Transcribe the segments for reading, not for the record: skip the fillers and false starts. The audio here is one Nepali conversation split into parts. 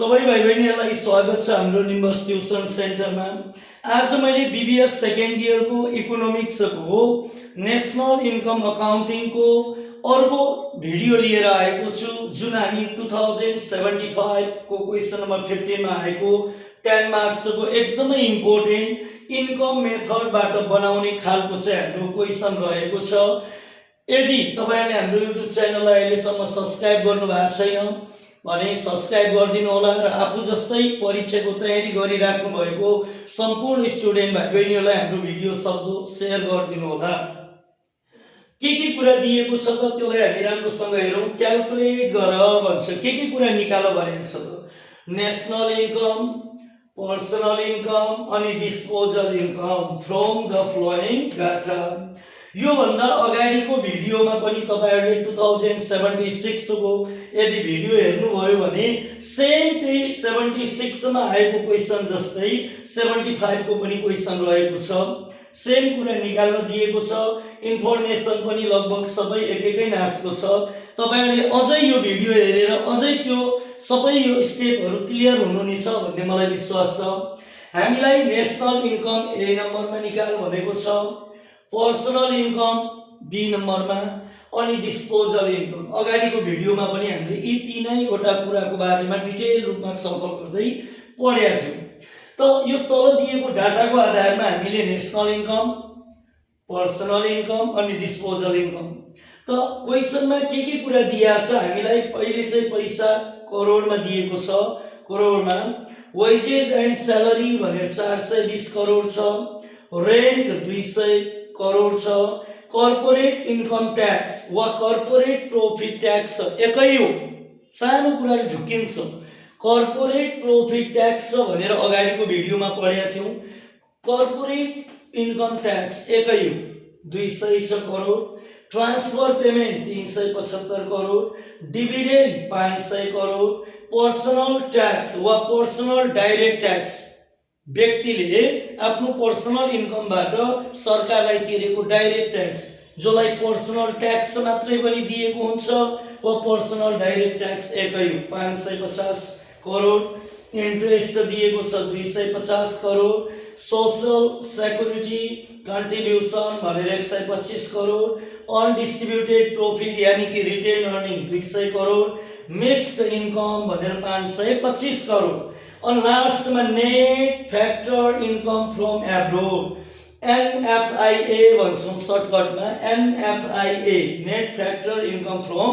सबै भाइ बहिनीहरूलाई स्वागत छ हाम्रो निम्बस ट्युसन सेन्टरमा। आज मैले बीबीएस सेकेन्ड इयरको इकोनोमिक्सको नेसनल इन्कम अकाउन्टिङको अर्को भिडियो लिएर आएको छु, जुन हामी 2075 को क्वेसन नम्बर 15 मा आएको 10 मार्क्सको एकदमै इम्पोर्टेन्ट इन्कम मेथडबाट बनाउने खालको चाहिँ हाम्रो क्वेसन रहेको छ। यदि तपाईहरुले हाम्रो युट्युब च्यानललाई अहिलेसम्म सब्स्क्राइब गर्नुभएको छैन भने सब्स्क्राइब गरिदिनु होला र आफू जस्तै परीक्षाको तयारी गरिराख्नु भएको सम्पूर्ण स्टुडेन्ट भाइ बहिनीहरूलाई हाम्रो भिडियो सक्दो शेयर गरिदिनु होला। के कुरा दिएको छ त त्यसलाई हामी राम्रोसँग हेरौँ। क्याल्कुलेट गर भन्छ, के कुरा निकाल भनेको छ त नेसनल इन्कम, पर्सनल इन्कम अनि disposal income from the following data. यो भन्दा अगाडिको भिडियोमा पनि तपाईहरुले 2076 को यदि भिडियो हेर्नुभयो भने सेम त्यही 76 मा आएको क्वेशन जस्तै 75 को पनि क्वेशन रहेको छ। सेम कुरा निकाल्न दिएको छ, इन्फर्मेसन पनि लगभग सबै एकै नासको छ। तपाईहरुले अझै यो भिडियो हेरेर अझै त्यो सबै यो स्टेपहरु क्लियर हुनुहुनेछ भन्ने मलाई विश्वास छ। हामीलाई नेसनल इन्कम ए नम्बरमा निकाल भनेको छ, पर्सनल इन्कम बी नम्बरमा अनि डिस्पोजल इन्कम। अगाडिको भिडियोमा पनि हामीले यी तीनैवटा कुराको बारेमा डिटेल रूपमा छलफल गर्दै पढेका थियौं। त यो तल दिएको डाटाको आधारमा हामीले नेसनल इन्कम, पर्सनल इन्कम अनि डिस्पोजल इन्कम त क्वेशनमा के कुरा दिएको छ हामीलाई। पहिले चाहिँ पैसा करोडमा दिएको छ, करोडमा वेजेस एन्ड स्यालेरी भनेर 420 करोड छ, रेन्ट 200 करोड छ, कर्पोरेट इन्कम ट्याक्स वा कर्पोरेट प्रोफिट ट्याक्स एकै हो, सानो कुराले झुकिन्छ। कर्पोरेट प्रोफिट ट्याक्स भनेर अगाडिको भिडियोमा पढेका थियौं। कर्पोरेट इन्कम ट्याक्स एकै हो, 206 crore, transfer payment 375 crore, dividend 500 crore, personal tax वा पर्सनल डाइरेक्ट ट्याक्स व्यक्तिले आफ्नो पर्सनल इन्कमबाट सरकारलाई तिरेको डाइरेक्ट ट्याक्स, जसलाई पर्सनल ट्याक्स मात्रै पनि दिएको हुन्छ वा पर्सनल डाइरेक्ट ट्याक्स एकै हो, 550 करोड। इन्ट्रेस्ट दिएको छ 250 करोड, सोशल सेक्युरिटी कन्ट्रिब्युसन भनेर 125 करोड, अनडिस्ट्रिब्युटेड प्रोफिट यानी कि retain earning 200 crore, mixed income भनेर 525 करोड अनि लास्टमा net factor income from abroad NFIA भन्छौं सर्टकटमा, NFIA net factor income from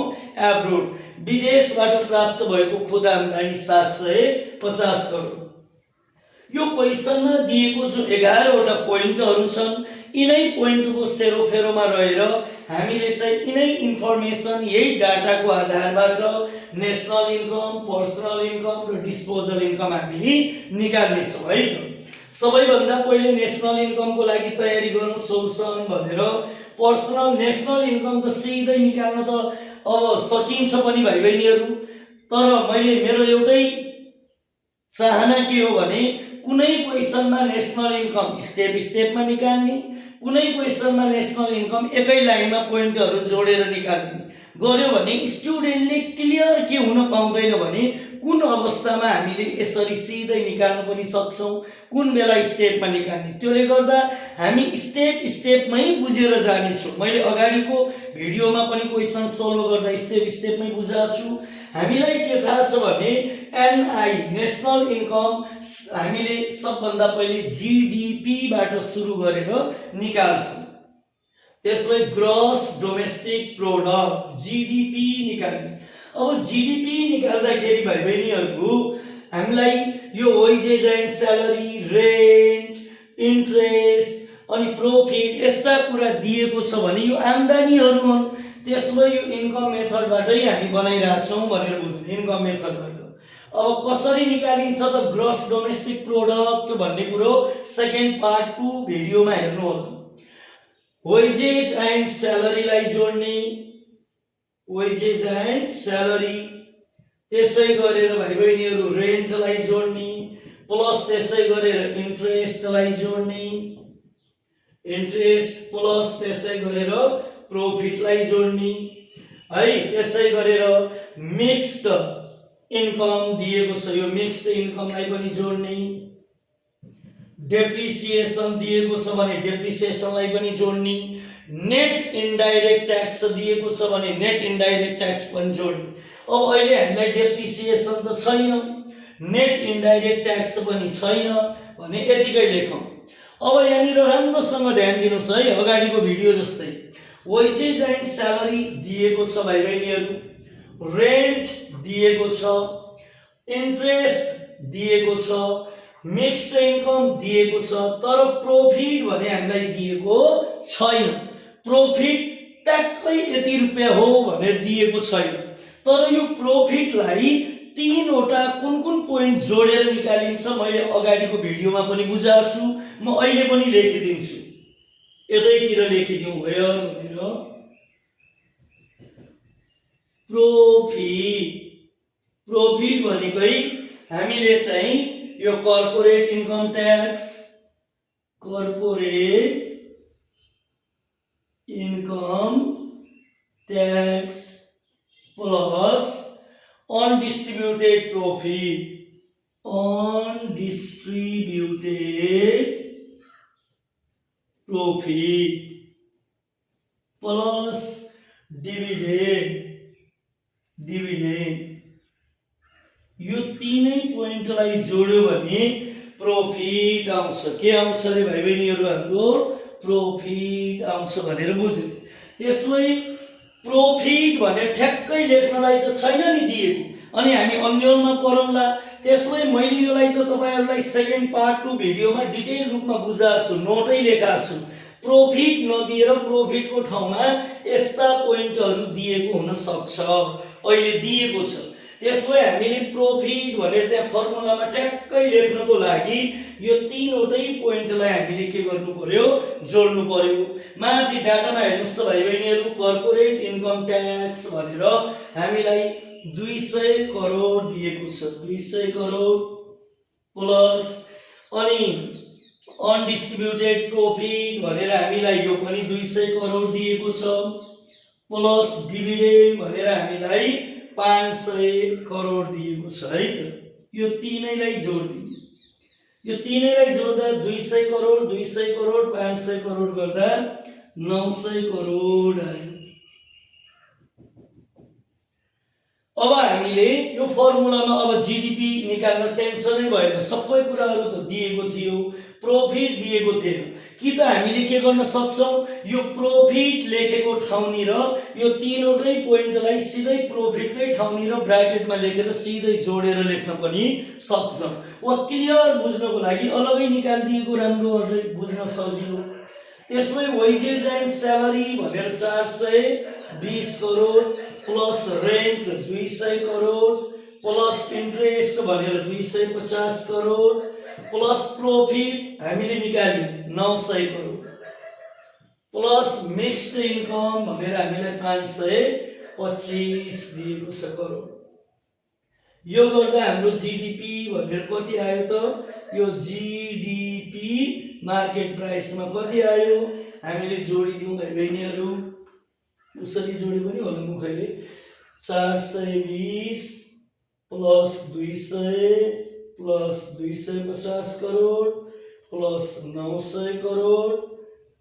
abroad, विदेशबाट प्राप्त भएको खुद आम्दानी 750 करोड। यो क्वेशनमा दिएको जो 11 वटा पोइन्टहरु छन्, यिनै पोइन्टको सेरोफेरोमा रहेर हामीले चाहिँ यिनै इन्फर्मेसन यही डाटाको आधारबाट नेसनल इन्कम, पर्सनल इन्कम र डिस्पोजल इन्कम हामी निकाल्ने छौं है त। सबैभन्दा पहिले नेसनल इन्कमको लागि तयारी गरौँ सोल्युसन भनेर। पर्सनल नेसनल इन्कम त सिधै निकाल्न त अब सकिन्छ पनि भाइ बहिनीहरु, तर मैले मेरो एउटै चाहना के हो भने कुनै क्वेशनमा नेसनल इन्कम स्टेप स्टेपमा निकाल्ने, कुनै क्वेशनमा नेसनल इन्कम एकै लाइनमा पोइन्टहरु जोडेर निकाल्ने गर्यो भने स्टुडेन्टले क्लियर के हुन पाउँदैन भने कुन अवस्थामा हामीले यसरी सिधै निकाल्न पनि सक्छौं, कुन बेला स्टेपमा निकाल्ने। त्यसले गर्दा हामी स्टेप स्टेपमै बुझेर जाने छौं। मैले अगाडिको भिडियोमा पनि क्वेशन सल्भ गर्दा स्टेप स्टेपमै बुझाएको छु। हामीलाई के थाहा छ भने एनआई नेसनल इन्कम हामीले सबभन्दा पहिले जीडीपी बाट सुरु गरेर निकाल्छौं। त्यसलाई ग्रस डोमेस्टिक प्रोडक्ट जीडीपी निकाल्ने। अब जीडीपी निकाल्दाखेरि भाइ बहिनीहरु हामीलाई यो wages and salary, rent, interest अनि प्रॉफिट यस्ता कुरा दिएको छ भने यो आम्दानीहरु हुन्। त्यसलाई यो इन्कम मेथडबाटै हामी बनाइराछौं भनेर बुझ्नु, इन्कम मेथडबाट। अब कसरी निकालिन्छ त ग्रस डोमेस्टिक प्रोडक्ट भन्ने कुरो सेकेन्ड पार्ट 2 भिडियोमा हेर्नु होला। वेजेस एन्ड स्यालेरीलाई जोड्ने, वेजेस एन्ड स्यालेरी, त्यसै गरेर भाइ बहिनीहरु रेन्टलाई जोड्ने, प्लस त्यसै गरेर इन्ट्रेस्टलाई जोड्ने, इन्ट्रेस्ट प्लस त्यसै गरेर प्रॉफिटलाई जोड्ने है। त्यसै गरेर मिक्स्ड इन्कम दिएको छ, यो मिक्स्ड इन्कमलाई पनि जोड्ने। डेप्रिसिएसन दिएको छ भने डेप्रिसिएसनलाई पनि जोड्ने। नेट इन्डाइरेक्ट ट्याक्स दिएको छ भने नेट इन्डाइरेक्ट ट्याक्स पनि जोड्ने। अब अहिले हामीलाई डेप्रिसिएसन त छैन, नेट इन्डाइरेक्ट ट्याक्स पनि छैन भने यतिकै लेखौँ। अब यहाँनिर राम्रोसँग ध्यान दिनुहोस् है, अगाडिको भिडियो जस्तै वेजेज एन्ड स्यालेरी दिएको छ भाइ बहिनीहरू, रेन्ट दिएको छ, इन्ट्रेस्ट दिएको छ, मिक्स्ड इन्कम दिएको छ, तर प्रॉफिट भने हामीलाई दिएको छैन। प्रॉफिट ट्याक्कै यति रुपियाँ हो भनेर दिएको छैन। तर यो प्रॉफिटलाई तीनवटा कुन कुन पोइन्ट जोडेर निकालिन्छ मैले अगाडिको भिडियोमा पनि बुझाएको छु, म अहिले पनि लेखिदिन्छु। यतैतिर लेखिदिउँ भयो भनेर। प्रॉफिट भनेकै हामीले चाहिँ यो corporate income tax, corporate income tax plus undistributed profit, undistributed profit plus dividend, यो तीनै पोइन्टलाई जोड्यो भने प्रॉफिट आउँछ। के आउँछ रे भाइ बहिनीहरू, हाम्रो प्रॉफिट आउँछ भनेर बुझ्नु। त्यसमै प्रॉफिट भने ठ्याक्कै लेख्नलाई त छैन नि दिएको, अनि हामी अन्यलमा पढौँला। त्यसमै मैले योलाई त तपाईहरुलाई सेकेन्ड पार्ट 2 भिडियोमा डिटेल रूपमा बुझाएको छु, नोटै लेखाएको छु। प्रॉफिट नदिएर प्रॉफिटको ठाउँमा यस्ता पोइन्टहरु दिएको हुन सक्छ, अहिले दिएको छ। त्यसमै हामीले प्रॉफिट भनेर त्यहाँ फर्मुलामा ट्याक्कै लेख्नको लागि यो तीनवटै पोइन्टलाई हामीले के गर्नु पर्यो, जोड्नु पर्यो। माथि डाटामा हेर्नुस् त भाइ बहिनीहरु, कर्पोरेट इन्कम ट्याक्स भनेर हामीलाई 200 करोड दिएको छ, 200 करोड प्लस अनि अनडिस्ट्रिब्युटेड प्रॉफिट भनेर हामीलाई यो पनि 200 करोड दिएको छ, प्लस डिभिडेन्ड भनेर हामीलाई 500 करोड दिएको छ है त। यो तीनैलाई जोड्दिनु, यो तीनैलाई जोड्दा 200 करोड 200 करोड 500 करोड गर्दा 900 करोड आयो। अब हामीले यो फर्मुलामा अब जीडीपी निकाल्न टेन्सनै भएन, सबै कुराहरु त दिएको थियो, प्रॉफिट दिएको थिएन। कि त हामीले के गर्न सक्छौं, यो प्रॉफिट लेखेको ठाउँनिर यो तीनवटै पोइन्टलाई सिधै प्रॉफिटकै ठाउँनिर ब्र्याकेटमा लेखेर सिधै जोडेर लेख्न पनि सक्छौं। वा क्लियर बुझ्नको लागि अलगै निकाल्दिएको राम्रो, अझै बुझ्न सजिलो। त्यसमै वेजेज एन्ड स्यालेरी भनेर 420 crore plus rent 200 crore plus interest भनेर 250 करोड प्लस प्रॉफिट हामीले निकाल्यौं 900 करोड प्लस मिक्स्ड इन्कम भनेर हामीलाई 525 दिएको छ करोड। यो गर्दा हाम्रो जीडीपी भनेर कति आयो त, यो जीडीपी मार्केट प्राइसमा कति आयो हामीले जोडिदिउँ भाइ बहिनीहरु। उसरी जोडे पनि होला मुखैले, 420 plus 200 plus 250 crore plus 900 crore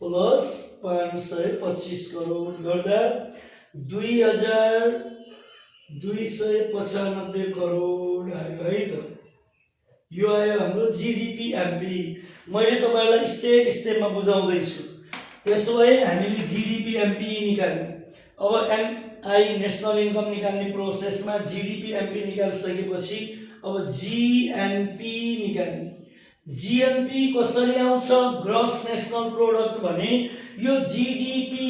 plus 525 crore गर्दा 2295 करोड आयो है त। यो आयो हाम्रो जीडीपी एमपी। मैले तपाईलाई स्टेप स्टेपमा बुझाउँदै छु। त्यसो भए हामीले जीडीपी एमपी निकाल्यौं। अब एमआई नेशनल इन्कम निकाल्ने प्रोसेसमा जीडीपी एमपी निकालिसकेपछि अब जीएनपी निकाल्ने। जीएनपी कसरी आउँछ, ग्रस नेशनल प्रोडक्ट भने यो GDP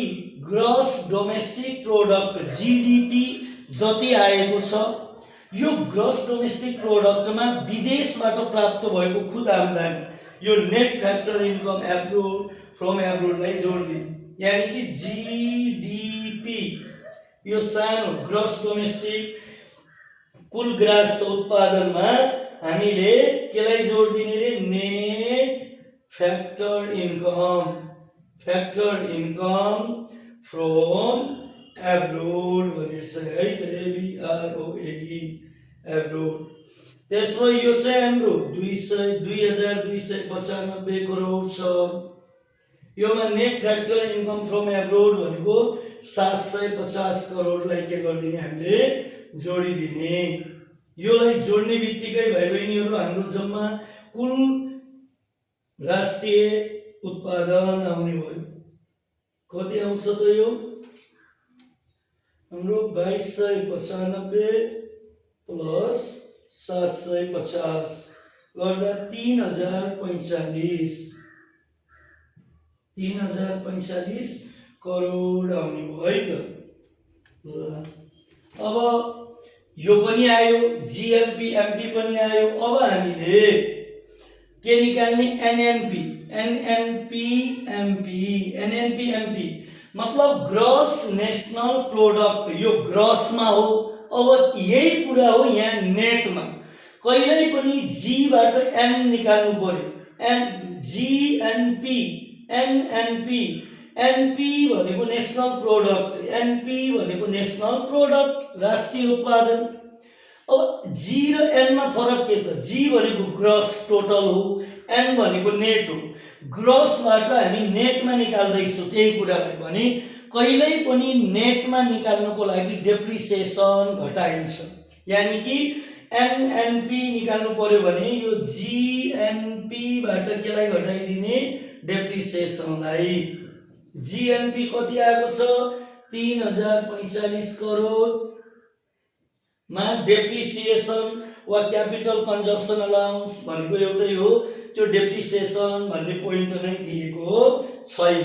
gross domestic product GDP जति आएको छ यो ग्रस डोमेस्टिक प्रोडक्टमा विदेशबाट प्राप्त भएको खुद आम्दानी यो net factor income abroad from एब्रोडलाई जोड्दिनु। यानी कि जीडीपी यो सानो ग्रस डोमेस्टिक कुल ग्रास उत्पादनमा हामीले केलाई जोड्दिने रे, net factor income from abroad भनेर छ है त, एबीआरओएडी एब्रोड। त्यसो यो चाहिँ हाम्रो 2295 करोड छ। योमा net factor income from abroad भनेको 750 करोडलाई के गरिदिने हामीले जोडिदिने। योलाई जोड्ने बित्तिकै भाइ बहिनीहरू हाम्रो जम्मा कुल राष्ट्रिय उत्पादन आउने भयो। कति आउँछ त यो हाम्रो 2295 प्लस 750 गर्दा 3045 करोड आउने भयो है त। ल अब यो पनि आयो, जीएमपी एमपी पनि आयो। अब हामीले के निकाल्ने एनएनपी एमपी मतलब ग्रस नेशनल प्रोडक्ट। यो ग्रसमा हो। अब यही कुरा हो यहाँ नेटमा। कहिल्यै पनि जीबाट एन निकाल्नु पर्यो। जीएनपी एनएनपी एनपी भनेको नेशनल प्रोडक्ट, एनपी भनेको नेशनल प्रोडक्ट राष्ट्रिय उत्पादन। अब जी र एनमा फरक के त? जी भनेको ग्रस टोटल हो, एन भनेको नेट हो। ग्रसबाट हामी नेटमा निकाल्दैछौँ त्यही कुरालाई भने कहिल्यै पनि नेटमा निकाल्नको लागि डेप्रिसिएसन घटाइन्छ। यानी कि एनएनपी निकाल्नु पर्यो भने यो जीएनपीबाट केलाई घटाइदिने? डेप्रिसिएसनलाई। जीएनपी कति आएको छ? 3045 करोड मा डेप्रिसिएसन वा क्यापिटल कन्जम्पसन अलाउन्स भनेको एउटै हो। त्यो डेप्रिसिएसन भन्ने पोइन्ट नै दिएको छैन,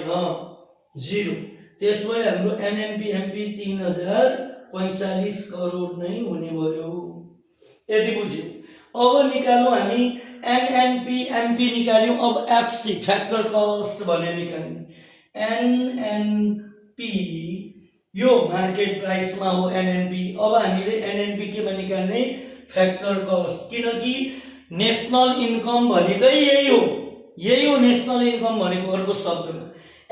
0। त्यसमै हाम्रो एनएनपी एमपी 3045 करोड नै हुने भयो। यति बुझ्यौ। अब निकालौँ हामी एनएनपी एमपी निकाल्यौँ। अब एफसी फ्याक्टर कस्ट भनेर निकाल्ने। एनएनपी यो मार्केट प्राइसमा हो एनएनपी। अब हामीले एनएनपी केमा निकाल्ने? Factor cost. किनकि नेशनल इन्कम भनेकै यही हो नेशनल इन्कम भनेको। अर्को शब्दमा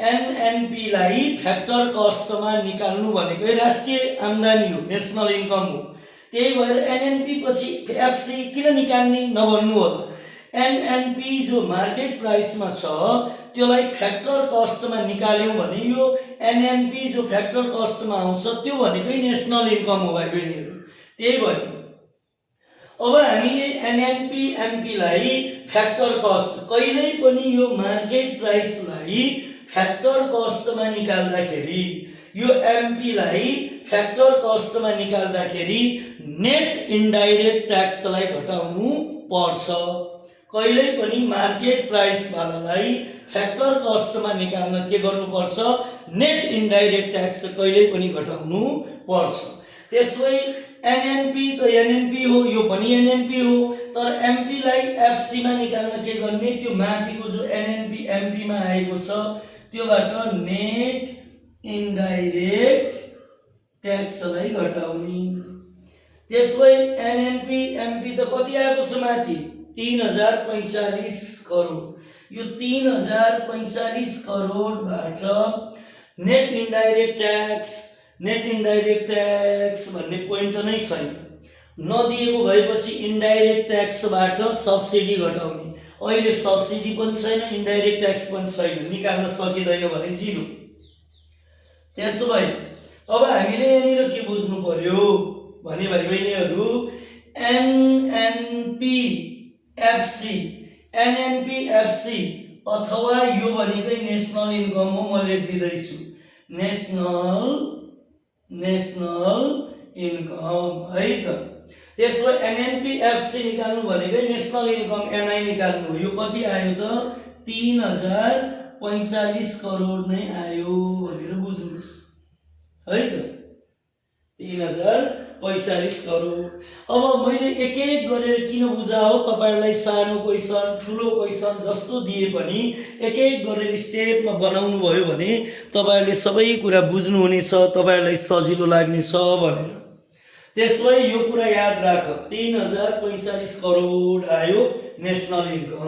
एनएनपीलाई फ्याक्टर कस्टमा निकाल्नु भनेकै राष्ट्रिय आम्दानी हो, नेशनल इन्कम हो। त्यही भएर एनएनपी पछि एफसी किन निकाल्ने नभन्नु होला। एनएनपी जो मार्केट प्राइसमा छ त्यसलाई फ्याक्टर कस्टमा निकाल्यौँ भने यो एनएनपी जो फ्याक्टर कस्टमा आउँछ त्यो भनेकै नेशनल इन्कम हो भाइ बहिनीहरू। त्यही भएर अब हामीले एनएनपी एमपीलाई फ्याक्टर कस्ट कहिल्यै पनि यो मार्केट प्राइसलाई फ्याक्टर कस्टमा निकाल्दाखेरि, यो एमपीलाई फ्याक्टर कस्टमा निकाल्दाखेरि नेट इन्डाइरेक्ट ट्याक्सलाई घटाउनु पर्छ। कहिल्यै पनि मार्केट प्राइसवालालाई फ्याक्टर कस्टमा निकाल्न के गर्नुपर्छ? नेट इन्डाइरेक्ट ट्याक्स कहिल्यै पनि घटाउनु पर्छ। त्यसै एनएनपी त एनएनपी हो, यो पनि एनएनपी हो। तर एमपीलाई एफसीमा निकाल्न के गर्ने? त्यो माथिको जो एनएनपी एमपीमा आएको छ त्योबाट नेट इन्डाइरेक्ट ट्याक्सलाई घटाउने। त्यसै एनएनपी एमपी त कति आएको छ माथि? 3045 करोड। यो 3045 करोडबाट नेट इन्डाइरेक्ट ट्याक्स भन्ने पोइन्ट नै छैन, नदिएको भएपछि इन्डाइरेक्ट ट्याक्सबाट सब्सिडी घटाउने। अहिले सब्सिडी पनि छैन, इन्डाइरेक्ट ट्याक्स पनि छैन, निकाल्न सकिँदैन भने 0। त्यसो भए अब हामीले यहाँनिर के बुझ्नु पर्यो भने भाइ बहिनीहरू एनएनपी एफसी अथवा यो भनेकै नेशनल इन्कम हो। म लेखिदिँदैछु नेशनल इन्कम है त। त्यसो एनएनपी एफसी निकाल्नु भनेकै नेशनल इन्कम एनआई निकाल्नु हो। यो कति आयो त? 3045 करोड नै आयो भनेर बुझ्नुहोस् है त। 3045 करोड। अब मैले एक एक गरेर किन बुझाओ तपाईहरुलाई सानो क्वेशन ठुलो क्वेशन जस्तो दिए पनि एक एक गरेर स्टेपमा बनाउनु भयो भने तपाईहरुले सबै कुरा बुझ्नु हुनेछ, तपाईहरुलाई सजिलो लाग्नेछ भनेर। त्यसै यो कुरा याद राख, 3045 करोड आयो नेशनल इन्कम।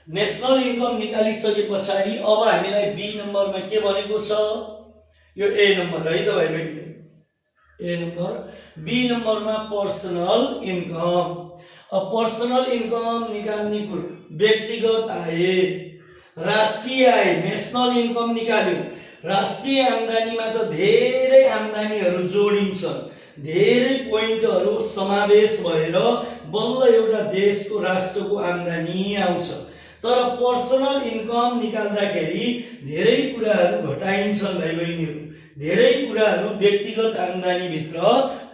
नेशनल इन्कम निकालिसकेपछि अब हामीलाई बी नम्बरमा के भनेको छ? यो ए नम्बर है त भाइ बहिनी, ए नम्बर। बी नम्बरमा पर्सनल इन्कम। अब पर्सनल इन्कम निकाल्ने कुरो व्यक्तिगत आय, राष्ट्रिय आय, नेसनल इन्कम निकाल्यो। राष्ट्रिय आम्दानीमा त धेरै आम्दानीहरू जोडिन्छन्, धेरै पोइन्टहरू समावेश भएर बल्ल एउटा देशको राष्ट्रको आम्दानी आउँछ। तर पर्सनल इन्कम निकाल्दाखेरि धेरै कुराहरू घटाइन्छन् भाइ बहिनीहरू, धेरै कुराहरू व्यक्तिगत आम्दानीभित्र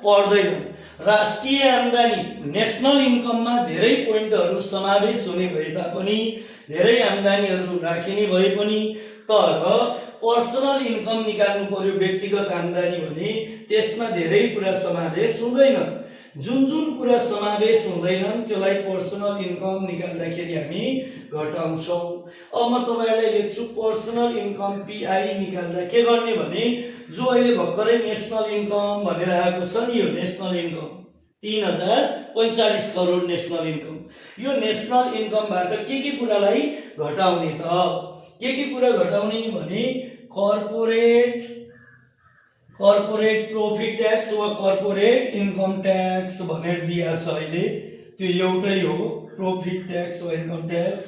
पर्दैनन्। राष्ट्रिय आम्दानी नेसनल इन्कममा धेरै पोइन्टहरू समावेश हुने भए तापनि, धेरै आम्दानीहरू राखिने भए पनि, तर पर्सनल इन्कम निकाल्नु पर्यो व्यक्तिगत आम्दानी भने त्यसमा धेरै कुरा समावेश हुँदैन। जुन जुन कुरा समावेश हुँदैनन् त्यसलाई पर्सनल इन्कम निकाल्दाखेरि हामी घटाउँछौँ। अब म तपाईहरुलाई लेख्छु पर्सनल इन्कम पीआई निकाल्दा के गर्ने भने जो अहिले भर्खरै नेसनल इन्कम भनेर आएको छ नि, यो national income 3045 crore national income, यो नेसनल इन्कमबाट के कुरालाई घटाउने त? के कुरा घटाउने भने कर्पोरेट प्रॉफिट टैक्स वा कर्पोरेट इन्कम टैक्स भनेर दिया छ अहिले, त्यो एउटै हो, प्रॉफिट टैक्स वा इन्कम टैक्स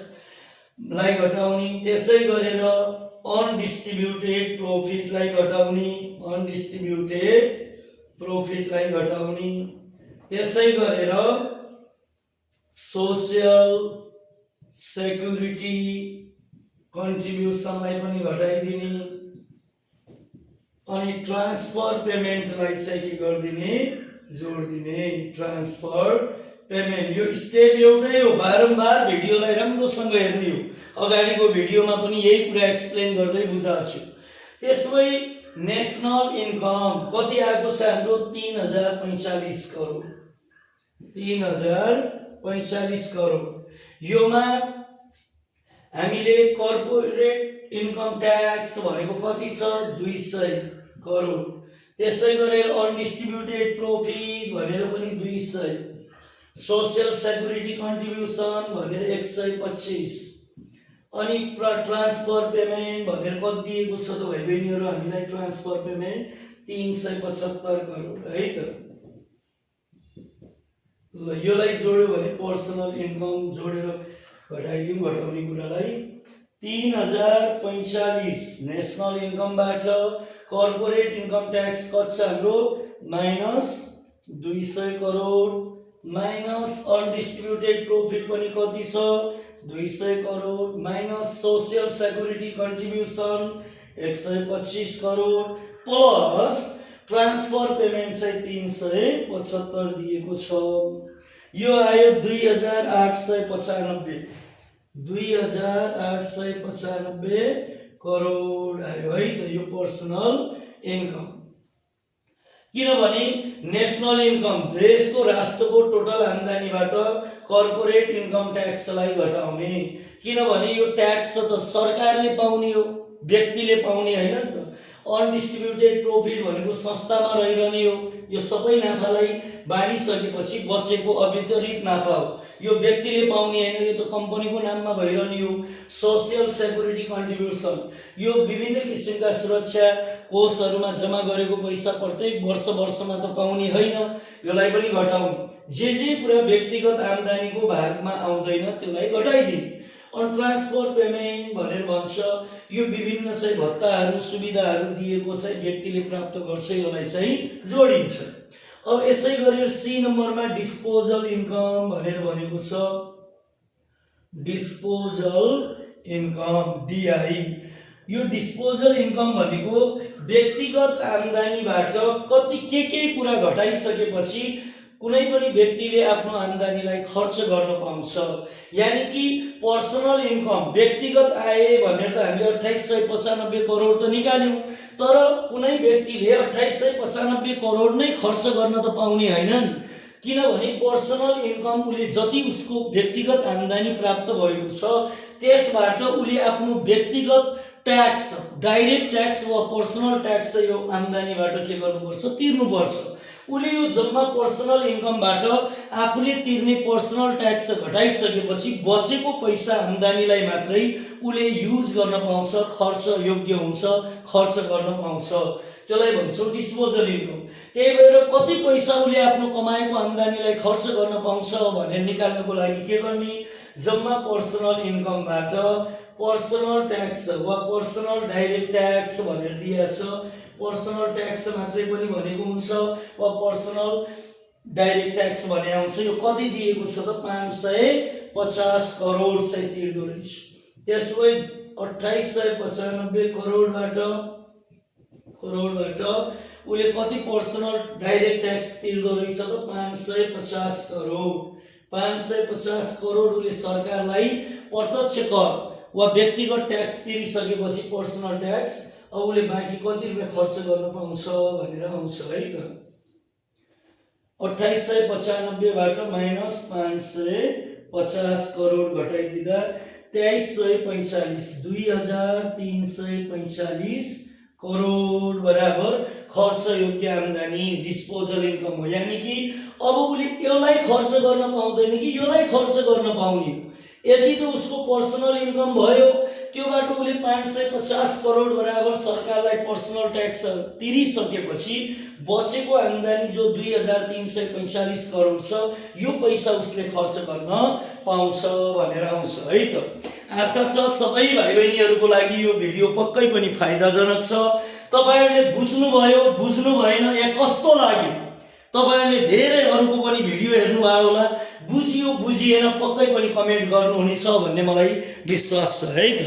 लाई घटाउने। त्यसै गरेर अनडिस्ट्रिब्युटेड प्रॉफिटलाई घटाउने, अनडिस्ट्रिब्युटेड प्रॉफिटलाई घटाउने। त्यसै गरेर सोशल सेक्युरिटी कन्ट्रिब्युसनलाई पनि घटाइदिने, अनि ट्रान्सफर पेमेन्टलाई चाहिँ के गरिदिने, जोडिदिने। ट्रान्सफर पेमेन्ट यो स्टेप एउटै हो, बारम्बार भिडियोलाई राम्रोसँग हेर्ने हो, अगाडिको भिडियोमा पनि यही कुरा एक्सप्लेन गर्दै बुझाएको छु। त्यसमै नेसनल इन्कम कति आएको छ हाम्रो 3045 करोड, 3045 करोड। योमा हामीले कर्पोरेट इन्कम ट्याक्स भनेको कति छ 200 करोड। त्यसै गरेर अनडिस्ट्रिब्युटेड प्रॉफिट भनेर पनि 200, सोशल सेक्युरिटी कन्ट्रिब्युसन भनेर 125, अनि ट्रान्सफर पेमेन्ट भनेर कति दिएको छ त भाइ बहिनीहरू हामीलाई? ट्रान्सफर पेमेन्ट 375 करोड है त। ल योलाई जोड्यो भने पर्सनल इन्कम जोडेर घटाइदिउँ घटाउने कुरालाई। 3045 नेसनल इन्कमबाट कर्पोरेट इन्कम ट्याक्स कति छ हाम्रो -200 करोड, माइनस अनडिस्ट्रिब्युटेड प्रॉफिट पनि कति छ 200 crore, minus social security contribution 125 crore, plus transfer payment चाहिँ 375 दिएको छ। यो आयो 2895, 2895 करोड आयो है त यो पर्सनल इन्कम। किनभने नेसनल इन्कम देशको राष्ट्रको टोटल आम्दानीबाट कर्पोरेट इन्कम ट्याक्सलाई घटाउने, किनभने यो ट्याक्स त सरकारले पाउने हो, व्यक्तिले पाउने हैन नि त। अनडिस्ट्रिब्युटेड प्रॉफिट भनेको संस्थामा रहिरहने हो, यो सबै नाफालाई बाँडिसकेपछि बचेको अवितरित नाफा हो, यो व्यक्तिले पाउने हैन, यो त कम्पनीको नाममा भइरहने हो। सोशल सेक्युरिटी कन्ट्रिब्युसन यो विभिन्न किसिमका सुरक्षा कोषहरुमा जम्मा गरेको पैसा प्रत्येक वर्षमा त पाउने हैन, योलाई पनि घटाउने। जे कुरा व्यक्तिगत आम्दानीको भागमा आउँदैन त्यसलाई घटाइदिने। अनि ट्रान्सफर पेमेन्ट भनेर भन्छ, यो विभिन्न चाहिँ भत्ताहरू सुविधाहरू दिएको चाहिँ व्यक्तिले प्राप्त गर्छ, यसलाई चाहिँ जोडिन्छ। अब यसै गरेर सी नम्बरमा डिस्पोजल इन्कम भनेर भनेको छ, डिस्पोजल इन्कम डीआई। यो डिस्पोजल इन्कम भनेको व्यक्तिगत आम्दानीबाट कति के कुरा घटाइसकेपछि कुनै पनि व्यक्तिले आफ्नो आम्दानीलाई खर्च गर्न पाउँछ। यानी कि पर्सनल इन्कम व्यक्तिगत आय भनेर त हामीले 2895 करोड त निकाल्यौं, तर कुनै व्यक्तिले 2895 करोड नै खर्च गर्न त पाउने हैन नि, किनभने पर्सनल इन्कम उले जति उसको व्यक्तिगत आम्दानी प्राप्त भएको छ त्यसबाट उले आफ्नो व्यक्तिगत ट्याक्स, डाइरेक्ट ट्याक्स वा पर्सनल ट्याक्स यो आम्दानीबाट के गर्नुपर्छ, तिर्नुपर्छ। उले यो जम्मा पर्सनल इन्कमबाट आफूले तिर्ने पर्सनल ट्याक्स घटाइसकेपछि बचेको पैसा आम्दानीलाई मात्रै उले युज गर्न पाउँछ, खर्च योग्य हुन्छ, खर्च गर्न पाउँछ। त्यसलाई भन्छौँ डिस्पोजल इन्कम। त्यही भएर कति पैसा उसले आफ्नो कमाएको आम्दानीलाई खर्च गर्न पाउँछ भनेर निकाल्नको लागि के गर्ने, जम्मा पर्सनल इन्कमबाट पर्सनल ट्याक्स वा पर्सनल डाइरेक्ट ट्याक्स भनेर दिएको छ। पर्सनल ट्याक्स मात्रै पनि भनेको हुन्छ वा पर्सनल डाइरेक्ट ट्याक्स भने आउँछ। यो कति दिएको छ त 550 करोड चाहिँ तिर्दो रहेछ। त्यसपछि 2895 करोडबाट उसले कति पर्सनल डाइरेक्ट ट्याक्स तिर्दो रहेछ त 550 करोड। 550 करोड उसले सरकारलाई प्रत्यक्ष कर वा व्यक्तिगत ट्याक्स तिरिसकेपछि पर्सनल ट्याक्स, अब उसले बाँकी कति रुपियाँ खर्च गर्न पाउँछ भनेर आउँछ है त। 2895 बाट माइनस 550 करोड घटाइदिँदा 2345 2345 करोड बराबर खर्च योग्य आम्दानी डिस्पोजल इन्कम हो। यानी कि अब उसले यसलाई खर्च गर्न पाउँदैन कि यसलाई खर्च गर्न पाउने। यदि त उसको पर्सनल इन्कम भयो, त्योबाट उसले 550 करोड बराबर सरकारलाई पर्सनल ट्याक्स तिरिसकेपछि बचेको आम्दानी जो 2345 करोड छ, यो पैसा उसले खर्च गर्न पाउँछ भनेर आउँछ है त। आशा छ सबै भाइ बहिनीहरूको लागि यो भिडियो पक्कै पनि फाइदाजनक छ। तपाईहरुले बुझ्नुभयो, बुझ्नु भएन या कस्तो लाग्यो, तपाईहरुले धेरै अरूको पनि भिडियो हेर्नुभयो होला, बुझियो बुझिएन पक्कै पनि कमेन्ट गर्नुहुनेछ भन्ने मलाई विश्वास छ है त।